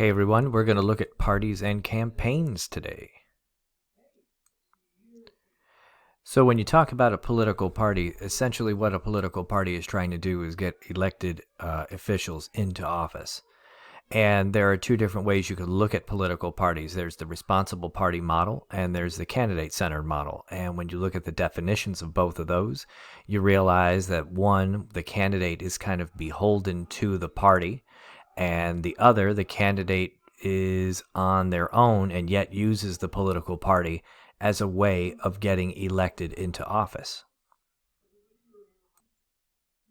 Hey everyone, we're going to look at parties and campaigns today. So when you talk about a political party, essentially what a political party is trying to do is get elected officials into office. And there are two different ways you could look at political parties. There's the responsible party model and there's the candidate-centered model. And when you look at the definitions of both of those, you realize that one, the candidate is kind of beholden to the party, and the other, the candidate is on their own and yet uses the political party as a way of getting elected into office.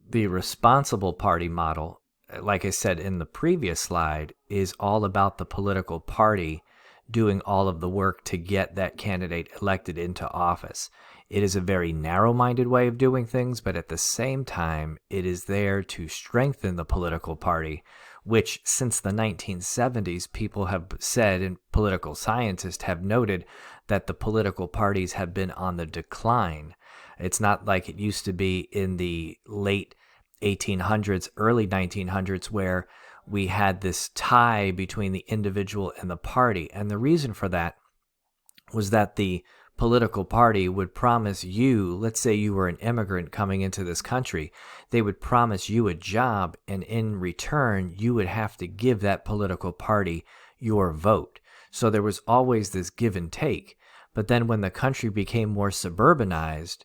The responsible party model, like I said in the previous slide, is all about the political party doing all of the work to get that candidate elected into office. It is a very narrow-minded way of doing things, but at the same time, it is there to strengthen the political party, which since the 1970s, people have said, and political scientists have noted, that the political parties have been on the decline. It's not like it used to be in the late 1800s, early 1900s, where we had this tie between the individual and the party. And the reason for that was that the political party would promise you, let's say you were an immigrant coming into this country, they would promise you a job, and in return, you would have to give that political party your vote. So there was always this give and take. But then when the country became more suburbanized,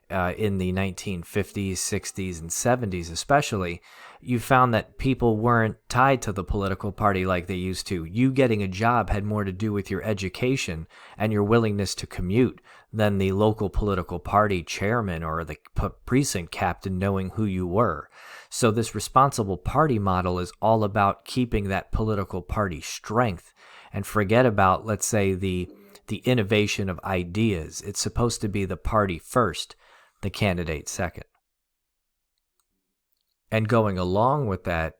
in the 1950s, 60s, and 70s especially, you found that people weren't tied to the political party like they used to. You getting a job had more to do with your education and your willingness to commute than the local political party chairman or the precinct captain knowing who you were. So this responsible party model is all about keeping that political party strength, and forget about, let's say, the innovation of ideas. It's supposed to be the party first, the candidate second. And going along with that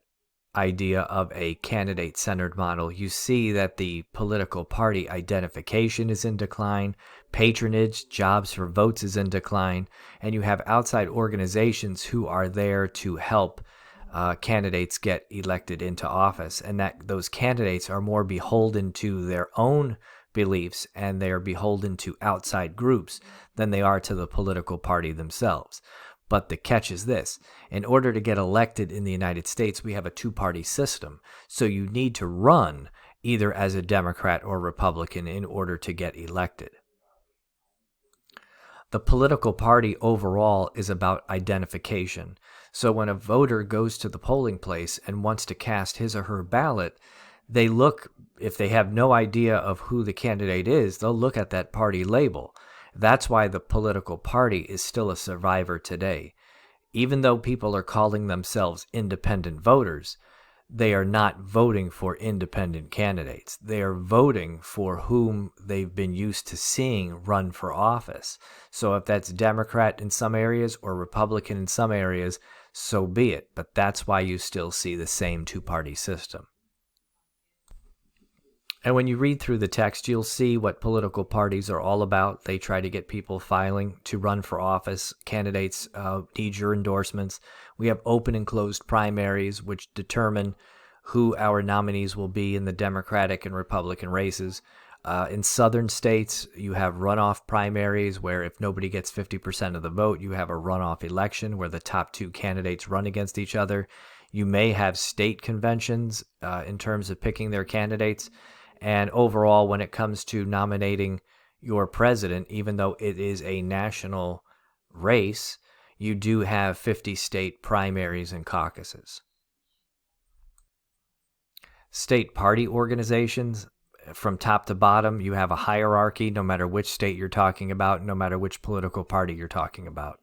idea of a candidate-centered model, you see that the political party identification is in decline, patronage, jobs for votes is in decline, and you have outside organizations who are there to help candidates get elected into office, and that those candidates are more beholden to their own beliefs and they are beholden to outside groups than they are to the political party themselves. But the catch is this: in order to get elected in the United States, we have a two-party system. So you need to run either as a Democrat or Republican in order to get elected. The political party overall is about identification. So when a voter goes to the polling place and wants to cast his or her ballot, they look, if they have no idea of who the candidate is, they'll look at that party label. That's why the political party is still a survivor today. Even though people are calling themselves independent voters, they are not voting for independent candidates. They are voting for whom they've been used to seeing run for office. So if that's Democrat in some areas or Republican in some areas, so be it. But that's why you still see the same two-party system. And when you read through the text, you'll see what political parties are all about. They try to get people filing to run for office. Candidates need your endorsements. We have open and closed primaries, which determine who our nominees will be in the Democratic and Republican races. In southern states, you have runoff primaries, where if nobody gets 50% of the vote, you have a runoff election where the top two candidates run against each other. You may have state conventions in terms of picking their candidates. And overall, when it comes to nominating your president, even though it is a national race, you do have 50 state primaries and caucuses. State party organizations, from top to bottom, you have a hierarchy no matter which state you're talking about, no matter which political party you're talking about.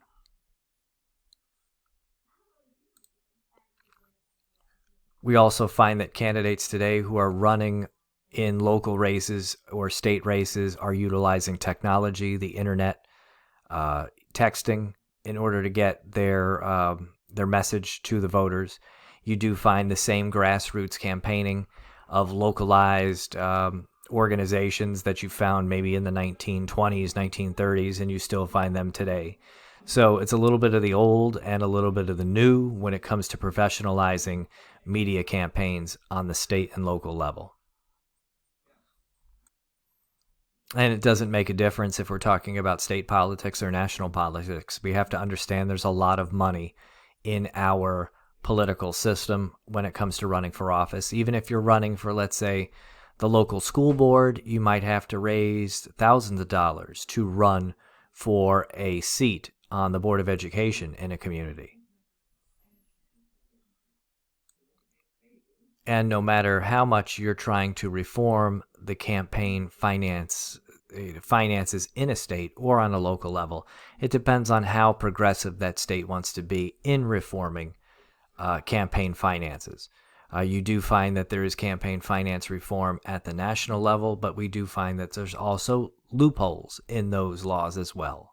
We also find that candidates today who are running in local races or state races are utilizing technology, the internet, texting, in order to get their message to the voters. You do find the same grassroots campaigning of localized organizations that you found maybe in the 1920s, 1930s, and you still find them today. So it's a little bit of the old and a little bit of the new when it comes to professionalizing media campaigns on the state and local level. And it doesn't make a difference if we're talking about state politics or national politics. We have to understand there's a lot of money in our political system when it comes to running for office. Even if you're running for, let's say, the local school board, you might have to raise thousands of dollars to run for a seat on the Board of Education in a community. And no matter how much you're trying to reform the campaign finances in a state or on a local level, it depends on how progressive that state wants to be in reforming campaign finances. You do find that there is campaign finance reform at the national level, but we do find that there's also loopholes in those laws as well.